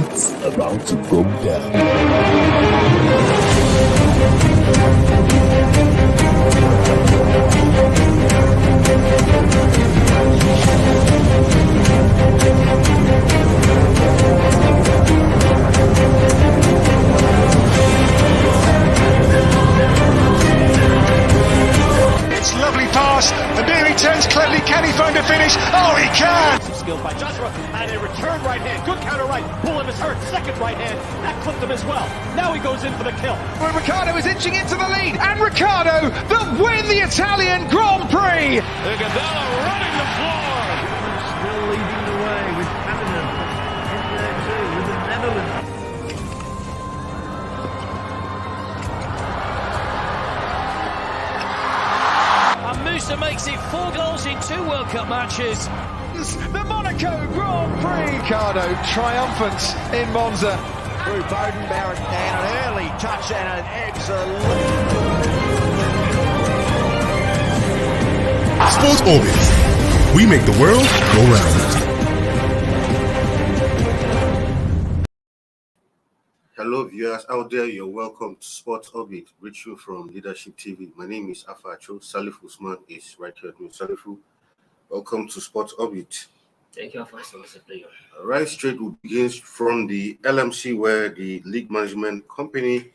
It's about to go down. It's lovely pass, and there he turns cleverly. Can he find a finish? Oh, he can! Some skill by Joshua, and a return right hand. Good counter right. Bullen is hurt. Second right hand. That clipped him as well. Now he goes in for the kill. Well, Ricciardo is inching into the lead, and Ricciardo that win the Italian Grand Prix! Iguodala running the floor. Still leading the way with Hamilton in there too with the Netherlands. And Musa makes it 4 goals in 2 World Cup matches. The Monaco Grand Prix! Ricciardo triumphant in Monza. Through Bowden Barrett and an early touch and an excellent. Sports Orbit. We make the world go round. Hello viewers out there, you're welcome to Sports Orbit, reach you from Leadership TV. My name is Afacho. Salif Usman is right here with me. Salifu, welcome to Sports Orbit. Thank you, Afacho. It's a pleasure. Right straight will begin from the LMC, where the league management company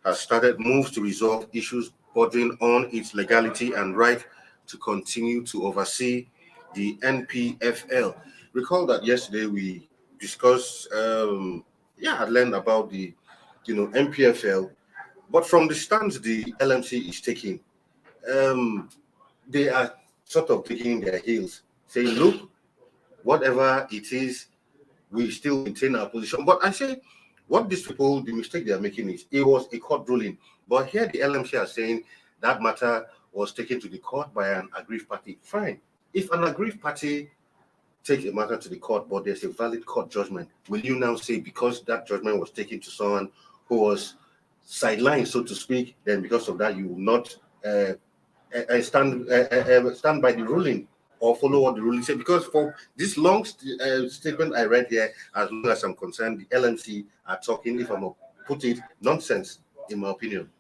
has started moves to resolve issues bordering on its legality and right to continue to oversee the NPFL. Recall that yesterday we discussed I learned about the NPFL, but from the stance the LMC is taking, they are sort of digging their heels, saying, look, whatever it is, we still maintain our position. But I say, what these people, the mistake they are making is, it was a court ruling. But here the LMC are saying that matter was taken to the court by an aggrieved party. Fine. If an aggrieved party takes a matter to the court, but there's a valid court judgment, will you now say because that judgment was taken to someone who was sidelined, so to speak, then because of that you will not stand by the ruling or follow what the ruling said? Because for this long statement I read here, as long as I'm concerned, the LMC are talking, if I'm going to put it, nonsense, in my opinion.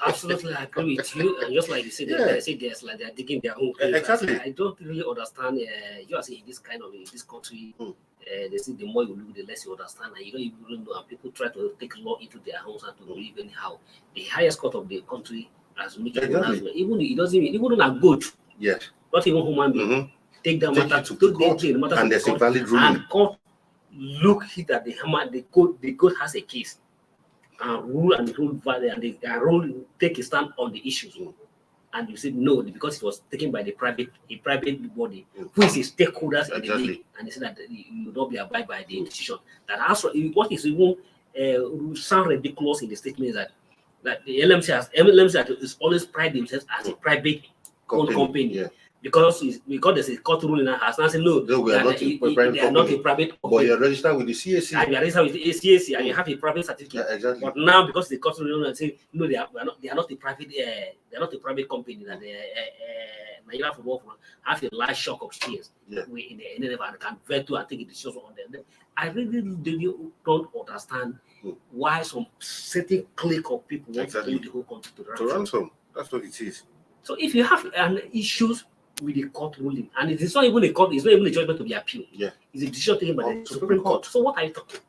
Absolutely, I agree with you. And just like you said, they say there's like they're digging their own grave. Exactly. I don't really understand. You are saying this kind of this country, they say the more you look, the less you understand, and you don't even know. And people try to take law into their hands and to believe anyhow. The highest court of the country has made it even it doesn't even a goat. Yes. Not even human being. Take the matter to court, and there's a valid ruling. And court look at the goat has a case. Rule value, and they take a stand on the issues, and you said no because it was taken by a private body who is a stakeholders in the league, and they said that you will not be abide by the decision. That also what is even sound ridiculous in the statement is that the LMC is always pride themselves as a private owned company. Yeah. Because there's a court ruling that has now said no, we are not a private company. But you're registered with the CAC. And you are registered with the CAC, and you have a private certificate. Yeah, exactly. But now, because the court ruling and say no, they are not a private. They are not a private company. That Nigerian Football League have a large shock of shares in the NFF and can veto and take a decision on them. I really don't understand why some certain clique of people want to do the whole country to ransom. That's what it is. So if you have an issues with the court ruling, and it's not even a court, it's not even a judgment to be appealed. Yeah. It's a decision taken by the Supreme Court. So what are you talking?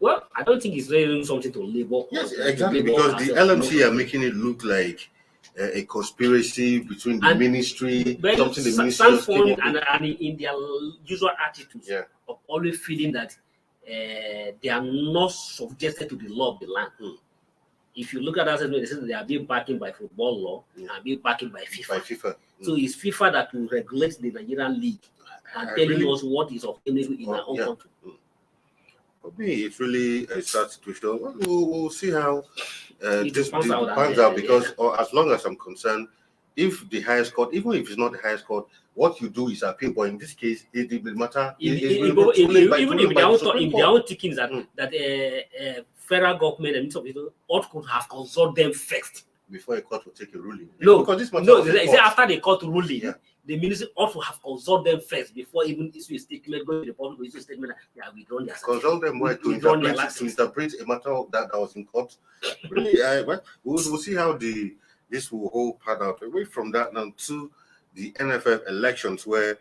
Well, I don't think it's really something to label. Yes, exactly, because the LMC are making it look like a conspiracy between the ministry, something the ministry and in their usual attitudes of always feeling that they are not subjected to the law of the land. If you look at that, they say they are being backed by football law and being backed by FIFA. So it's FIFA that will regulate the Nigerian league and telling us what is obtainable in our own country. For me, it's really a sad situation. We'll see how this pans out because as long as I'm concerned, if the highest court, even if it's not the highest court, what you do is appeal. But in this case, it will matter. Even if they are thinking that federal government and some people ought could have consulted them first before a court will take a ruling. No, because this they say after the court ruling, the ministry ought to have consulted them first before even issue a statement, going to the public, issue a statement that they have withdrawn their certificate. Consult them to interpret a matter that was in court. Really, we'll see how this will hold part out. Away from that now to the NFF elections, where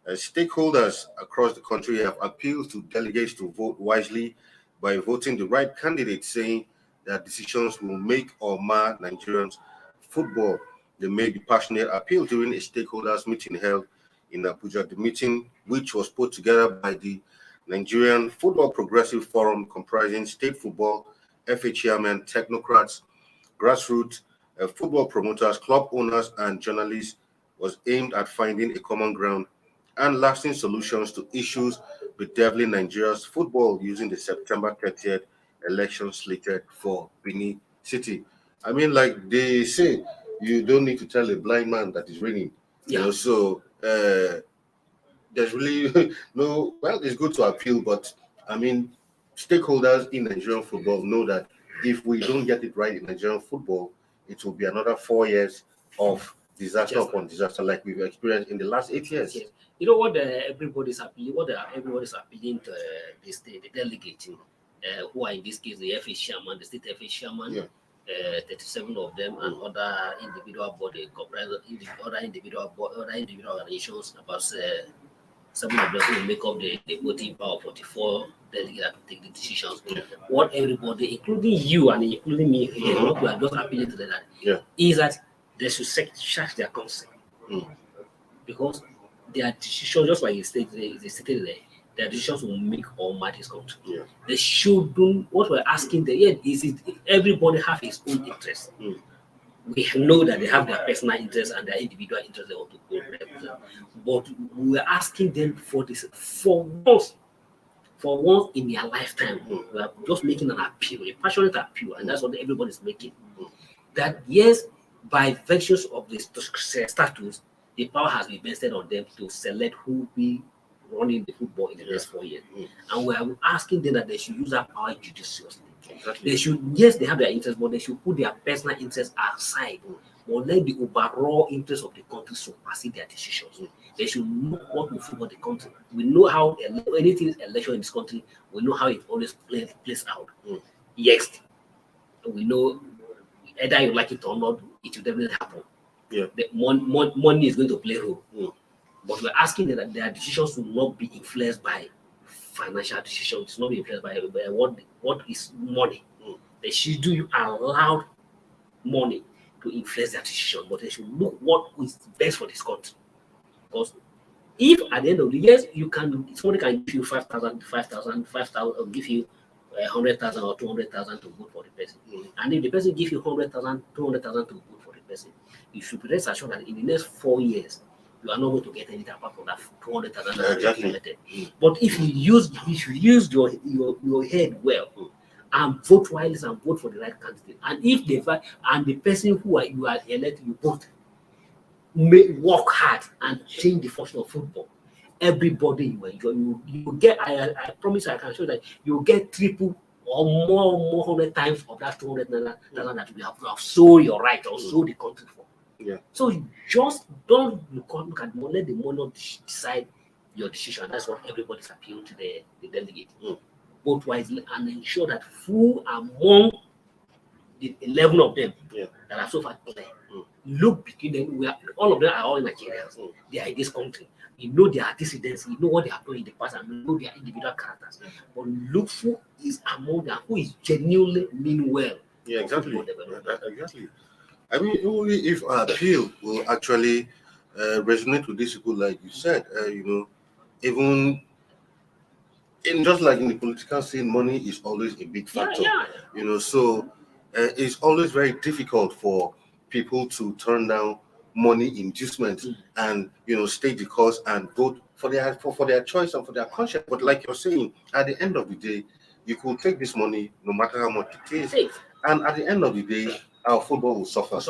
stakeholders across the country have appealed to delegates to vote wisely by voting the right candidate, saying that decisions will make or mar Nigerians' football. They made the passionate appeal during a stakeholders meeting held in Abuja. The meeting, which was put together by the Nigerian Football Progressive Forum, comprising state football, FA chairmen, technocrats, grassroots, football promoters, club owners, and journalists, was aimed at finding a common ground and lasting solutions to issues bedeviling Nigeria's football using the September 30th election slated for Benin City. I mean, like they say, you don't need to tell a blind man that it's raining. You know, so there's really no, well, it's good to appeal, but I mean, stakeholders in Nigerian football know that if we don't get it right in Nigerian football, it will be another 4 years of disaster upon disaster like we've experienced in the last 8 years. Yes. You know what everybody's appealing, everybody's appealing to the delegate, who are in this case the FA chairman, the state FA chairman, 37 of them, and other individual body, other individual organizations, about 7 of them who make up the voting power, 44 delegates that take the decisions. What everybody, including you and including me here, what we are just appealing to that is that they should charge their consent. Because their decisions, just like they stated there, their decisions will make or mar this country. They shouldn't. What we're asking them is it everybody have his own interest. We know that they have their personal interests and their individual interests they want to go represent. But we're asking them for this for once in their lifetime. We are just making an appeal, a passionate appeal, and that's what everybody's making. That yes, by virtues of the statutes, the power has been vested on them to select who will be running the football in the next 4 years. And we are asking them that they should use that power judiciously. They should, yes, they have their interests, but they should put their personal interests aside or let the overall interest of the country supersede their decisions. They should know what will favor the country. We know how anything election in this country, we know how it always plays out. Yes, we know either you like it or not, it will definitely happen. The money is going to play a role. But we're asking that their decisions will not be influenced by financial decisions. It's not be influenced by what is money. They should allow money to influence their decision, but they should look what is best for this country. Because if at the end of the year somebody can give you 5,000, or give you 100,000 or 200,000 to vote for the person, and if the person gives you 100,000, 200,000 to vote for the person, you should be rest assured that in the next 4 years you are not going to get anything apart from that 200,000. Exactly. But if you use your head well and vote wisely and vote for the right candidate, and if the person who you are elected, you vote, may work hard and change the function of football, everybody you enjoy, you get. I promise I can show that you get triple or more 100 times of that 200,000 that we have sold your right or sold the country for. So you just don't look at money, let the money decide your decision. That's what everybody's appealing to the delegate. Vote wisely and ensure that who among the 11 of them that are so far clear, look between them. All of them are all Nigerians. They are in this country. You know their antecedents, you know what they have done in the past, and you know their individual characters. But look who is among them, who is genuinely mean well. Exactly. I mean, only if our appeal will actually resonate with these people, like you said, even in just like in the political scene, money is always a big factor. So it's always very difficult for people to turn down money inducement and stay the cause and vote for their choice and for their conscience. But like you're saying, at the end of the day, you could take this money no matter how much it is, and at the end of the day, our football will suffer.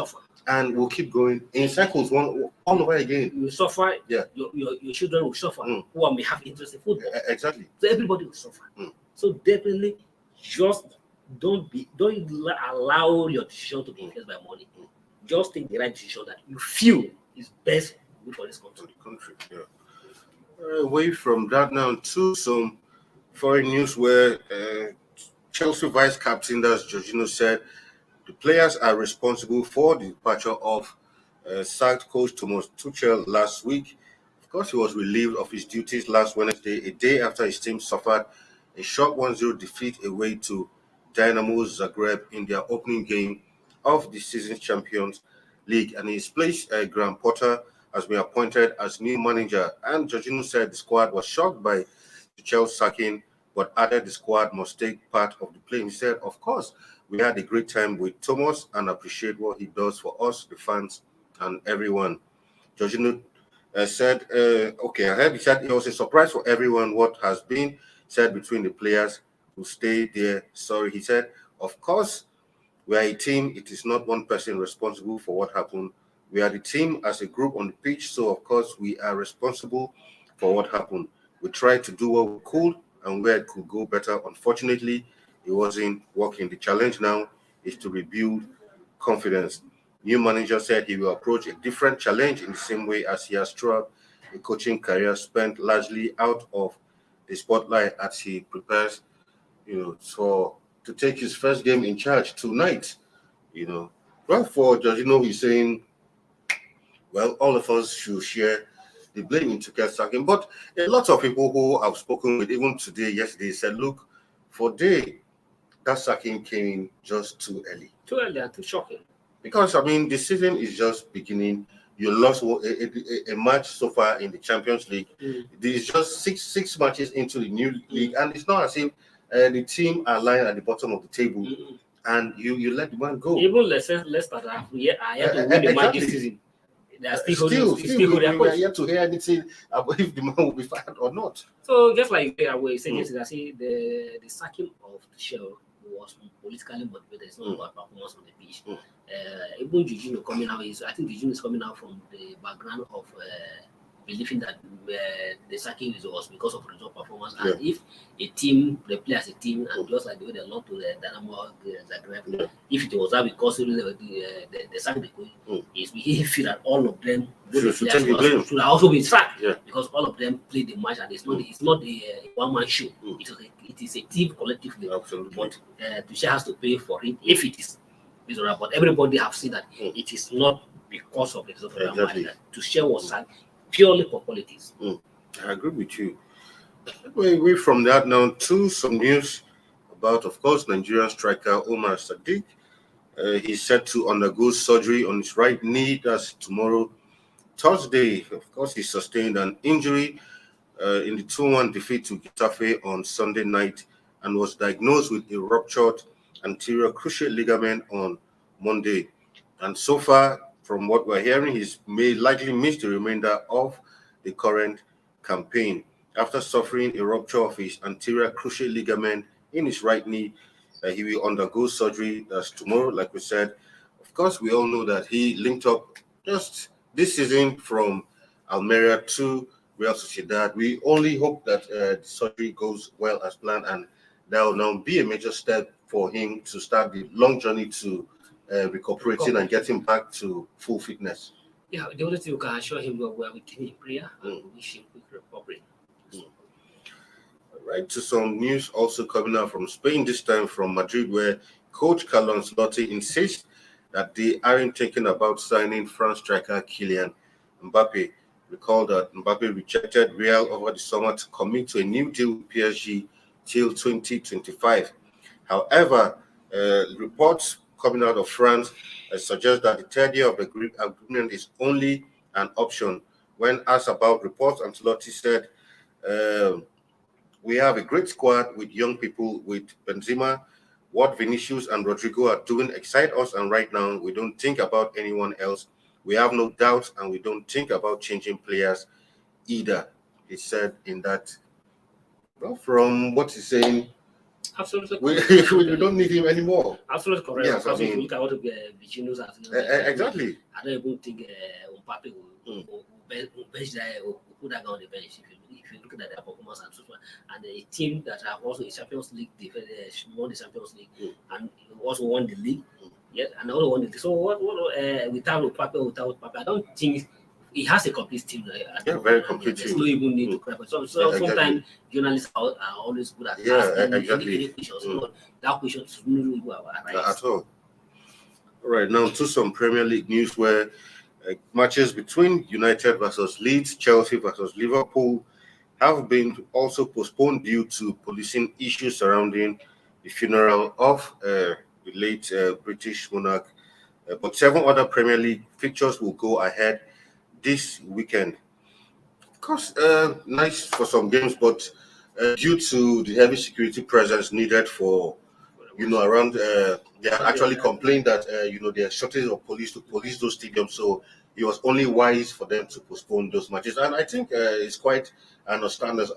And we'll keep going in cycles all over again. You suffer. Your children will suffer. Who may have interest in football. Exactly. So everybody will suffer. So definitely, just don't allow your decision to be influenced by money. Just take the right decision that you feel is best good for this country. Away from that now to some foreign news where Chelsea vice captain, that's Jorginho, said the players are responsible for the departure of sacked coach Thomas Tuchel last week. Of course, he was relieved of his duties last Wednesday, a day after his team suffered a short 1-0 defeat away to Dynamo Zagreb in their opening game of the season champions league. And in his place, Graham Potter has been appointed as new manager. And Jorginho said the squad was shocked by Tuchel's sacking, but added the squad must take part of the play. He said, of course, we had a great time with Thomas and appreciate what he does for us, the fans, and everyone. Jorginho said, he said it was a surprise for everyone what has been said between the players who stay there. Sorry, he said, of course, we are a team. It is not one person responsible for what happened. We are the team as a group on the pitch, so of course we are responsible for what happened. We tried to do what we could and where it could go better. Unfortunately, it wasn't working. The challenge now is to rebuild confidence. New manager said he will approach a different challenge in the same way as he has throughout a coaching career spent largely out of the spotlight as he prepares, to take his first game in charge tonight. Well, for Jorginho, he's saying, well, all of us should share the blame in Tuchel's sacking. But a lot of people who I've spoken with, even today, yesterday, said, look, for day, that sacking came in just too early. Too early and too shocking. Because, the season is just beginning. You lost a match so far in the Champions League. There's just six matches into the new league, and it's not as if the team are lying at the bottom of the table, and you let the man go. Even Leicester I have to win the match this season. They are still we are yet to hear anything about if the man will be fired or not. So just like I was saying yesterday, I see the sacking of the show was politically motivated. It's not about performance on the pitch. Even Jorginho coming out I think Jorginho is coming out from the background of believing that the sacking was because of result performance. And if a team, they play as a team, and just like the way they lost to the Dynamo Zagreb, if it was that because the sack the coach, he feel that all of them should also be sacked because all of them played the match, and it's not the one-man show. It is a team collectively. Absolutely. But Tuchel has to pay for it if it is. But everybody have seen that it is not because of the result of the match. Tuchel was sacked purely for politics. I agree with you. Away from that now to some news about, of course, Nigerian striker Omar Sadiq. He's set to undergo surgery on his right knee. That's tomorrow, Thursday. Of course, he sustained an injury in the 2-1 defeat to Getafe on Sunday night and was diagnosed with a ruptured anterior cruciate ligament on Monday. And so far, from what we're hearing, he may likely miss the remainder of the current campaign. After suffering a rupture of his anterior cruciate ligament in his right knee, he will undergo surgery. That's tomorrow, like we said. Of course, we all know that he linked up just this season from Almeria to Real Sociedad. We only hope that the surgery goes well as planned, and that will now be a major step for him to start the long journey to recuperating and getting back to full fitness. Yeah, the only thing you can assure him we are with him in prayer and wish him quick recovery. Right, to some news also coming out from Spain, this time from Madrid, where Coach Carlo Ancelotti insists that they aren't thinking about signing France striker Kylian Mbappe. Recall that Mbappe rejected Real over the summer to commit to a new deal with PSG till 2025. However, reports coming out of France suggest that the third year of the agreement is only an option. When asked about reports, Ancelotti said, we have a great squad with young people, with Benzema. What Vinicius and Rodrigo are doing excite us, and right now we don't think about anyone else. We have no doubts, and we don't think about changing players either, he said in that. Well, from what he's saying, absolutely we don't need him anymore. Absolutely correct. Yes, because if you look at what Vinicius has exactly. I don't even think Mbappe will bench that or put that guy on the bench. If you look at their performance and so on, and a team that have also in Champions League, won the Champions League and also won the league, and also won the league. So what without Mbappe, I don't think he has a complete team. Very complete There's team. no even need to cry. So sometimes journalists are always good at asking any questions. So that question is really arise. At all. All right, now to some Premier League news where matches between United versus Leeds, Chelsea versus Liverpool have been also postponed due to policing issues surrounding the funeral of the late British monarch. But 7 other Premier League fixtures will go ahead this weekend. Of course, nice for some games, but due to the heavy security presence needed for, around, they had actually complained that, there are shortage of police to police those stadiums. So it was only wise for them to postpone those matches. And I think it's quite an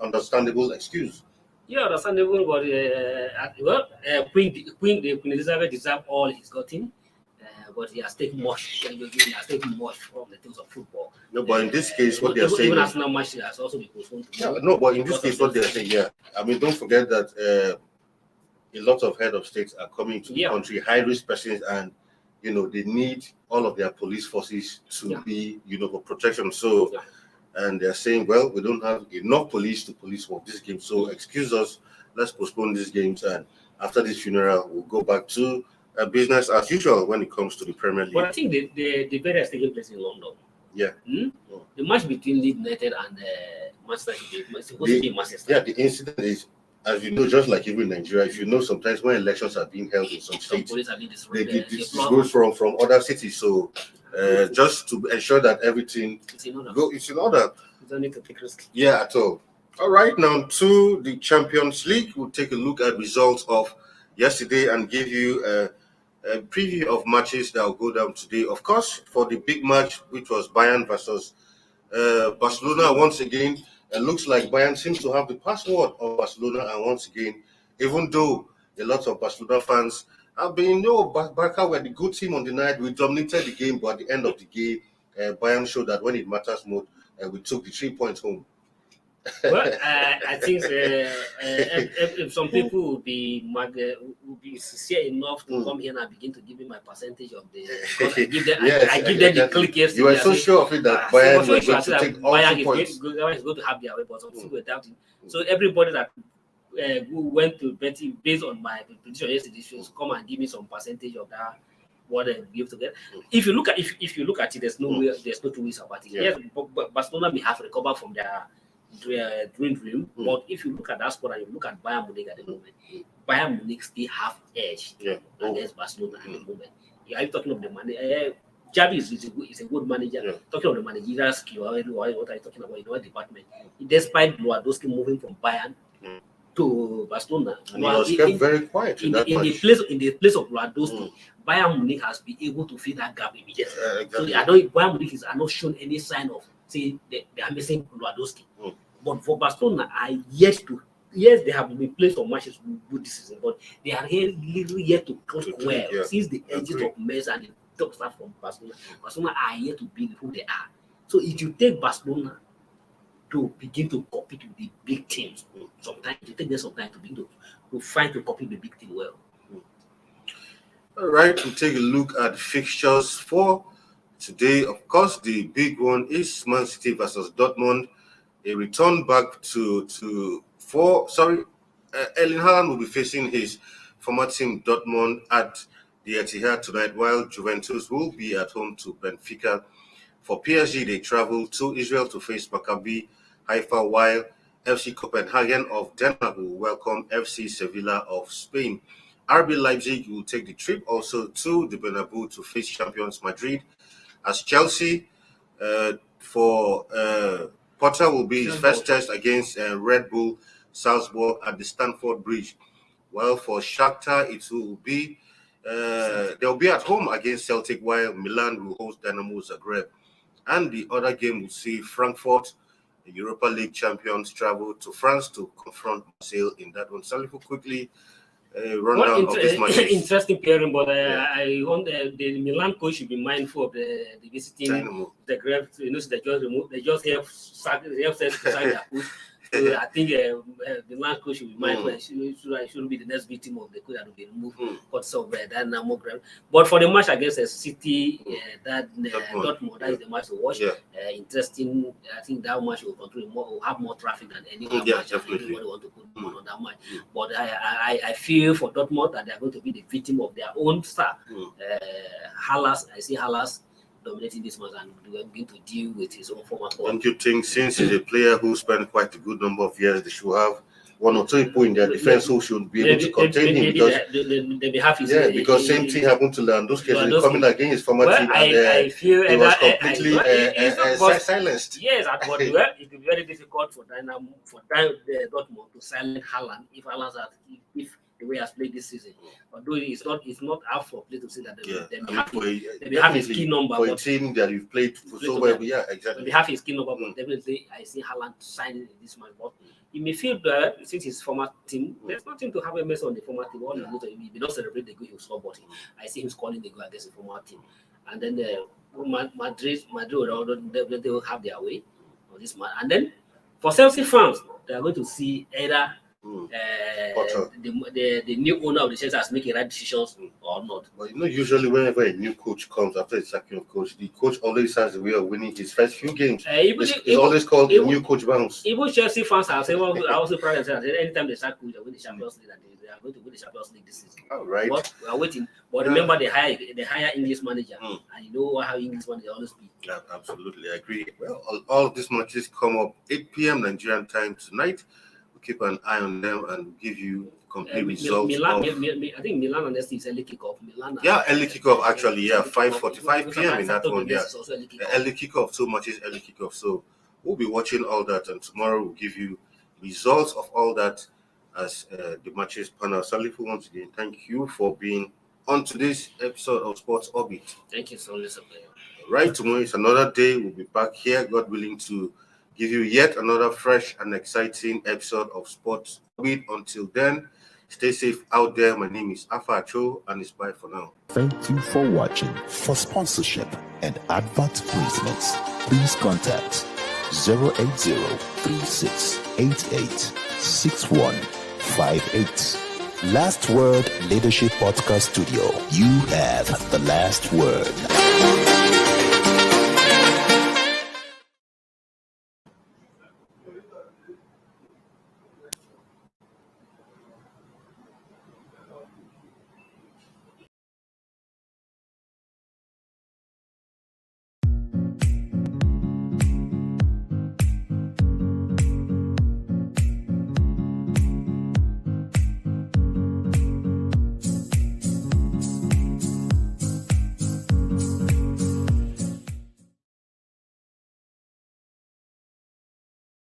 understandable excuse. Yeah, understandable, but Queen Elizabeth deserves all he's gotten. But he has taken much. He has taken much from the things of football. No, but in this case, what they're saying, even as now much has also been postponed. No, but in this case, what they're saying, I mean, don't forget that a lot of head of states are coming to the country, high-risk persons, and they need all of their police forces to be, for protection. So, and they're saying, well, we don't have enough police to police for this game, so excuse us, let's postpone these games, and after this funeral, we'll go back to business as usual when it comes to the Premier League. But I think the debate is taking place in London. Yeah. The match between Leeds United and Manchester City is supposed to be Manchester. Yeah, the incident is, as you know, just like even in Nigeria, if you know, sometimes when elections are being held in some states, they goes from other cities. So just to ensure that everything it's in order. You don't need to take risks. Yeah, at all. All right, now to the Champions League. We'll take a look at results of yesterday and give you a preview of matches that will go down today. Of course, for the big match, which was Bayern versus Barcelona, once again, it looks like Bayern seems to have the password of Barcelona. And once again, even though a lot of Barcelona fans have been, Barca were the good team on the night. We dominated the game, but at the end of the game, Bayern showed that when it matters most, we took the 3 points home. Well, I think if some people would be sincere enough to come here and begin to give me my percentage of the, I give them, I give them the click yesterday. You were so sure of it that Bayern was going to take all 2 points. Bayern is going to have their way, but some people were doubting. So everybody that who went to betting based on my prediction yesterday should come and give me some percentage of that. What they give together. If you look at it, there's no two ways about it. Yes, Barcelona may have recovered from their dream. But if you look at that squad and you look at Bayern Munich at the moment, Bayern Munich still have edge against Barcelona at the moment. Are you talking of the manager? Xavi is a good manager. Talking of the managerial skill, what are you talking about in what department? Despite Lewandowski moving from Bayern to Barcelona, and he was kept very quiet in the place of Lewandowski, Bayern Munich has been able to fill that gap immediately. Exactly. So Bayern Munich has not shown any sign of they are missing Lewandowski. But for Barcelona, they have been playing some matches good this season, but they are literally yet to coach well. Since the exit of Messi and the top staff from Barcelona, Barcelona are yet to be who they are. So if you take Barcelona to begin to compete with the big teams, sometimes it takes them some time to begin to find to compete with the big team well. All right, we'll take a look at fixtures for today. Of course, the big one is Man City versus Dortmund. A return back Erling Haaland will be facing his former team Dortmund at the Etihad tonight, while Juventus will be at home to Benfica. For PSG, they travel to Israel to face Maccabi Haifa, while FC Copenhagen of Denmark will welcome FC Sevilla of Spain. RB Leipzig will take the trip also to the Bernabeu to face champions Madrid, as Chelsea Potter will be his first test against Red Bull Salzburg at the Stamford Bridge. While for Shakhtar, it will be they'll be at home against Celtic, while Milan will host Dynamo Zagreb. And the other game will see Frankfurt, the Europa League champions, travel to France to confront Marseille in that one. So quickly rundown of this match. Interesting pairing, but I want the Milan coach should be mindful of the visiting the Zagreb. They just have sacked their coach. So I think the man coach should be mindful and shouldn't be the next victim of the coach that will be removed because of that number. But for the match against City, Dortmund, that is the match to watch. Interesting. I think that match will have more traffic than any other match. Definitely. Everybody want to put on that match. But I feel for Dortmund that they are going to be the victim of their own star. I see Halas dominating this match and we're going to deal with his own former form. Don't you think, since he's a player who spent quite a good number of years, they should have one or two people in their defense who should be able to contain him? Because because same thing happened to Lewandowski coming against his former team, and I feel he was completely silenced. Yes, but it will be very difficult for Dortmund to silence Haaland if Haaland if the way he has played this season. Although it's not out for play to say that they have his key number. For a team that you've played for so well, exactly. They have his key number, but definitely I see Haaland signing in this match. But you may feel that since his former team, there's nothing to have a mess on the former team. All he may not celebrate the goal he will score, but I see him scoring the goal against the former team. And then Madrid they will have their way on this match. And then for Chelsea fans, they are going to see either the new owner of the Chelsea has making right decisions or not. But usually whenever a new coach comes after the sacking of coach, the coach always has a way of winning his first few games. It's always called the new coach bounce. Even Chelsea fans are saying, I also proud of that anytime they sack coach, they win the Champions League, and they are going to win the Champions League this season. All right. But we are waiting. But remember, they hire English manager, and you know how English manager always be. Yeah, absolutely, I agree. Well, all of these matches come up 8 p.m. Nigerian time tonight. Keep an eye on them and give you complete results. I think Milan and ST is early kickoff. Early kickoff actually. 5:45 p.m. in that one. Early kickoff. So much is early kickoff. So we'll be watching all that, and tomorrow we'll give you results of all that as the matches pan out. Salifu, once again, thank you for being on today's episode of Sports Orbit. Thank you so much. Right, tomorrow is another day. We'll be back here, God willing, to give you yet another fresh and exciting episode of Sports Orbit. Until then, stay safe out there. My name is Afa Cho, and it's bye for now. Thank you for watching. For sponsorship and advert placements, please contact 080-3688-6158. Last Word Leadership Podcast Studio. You have the last word.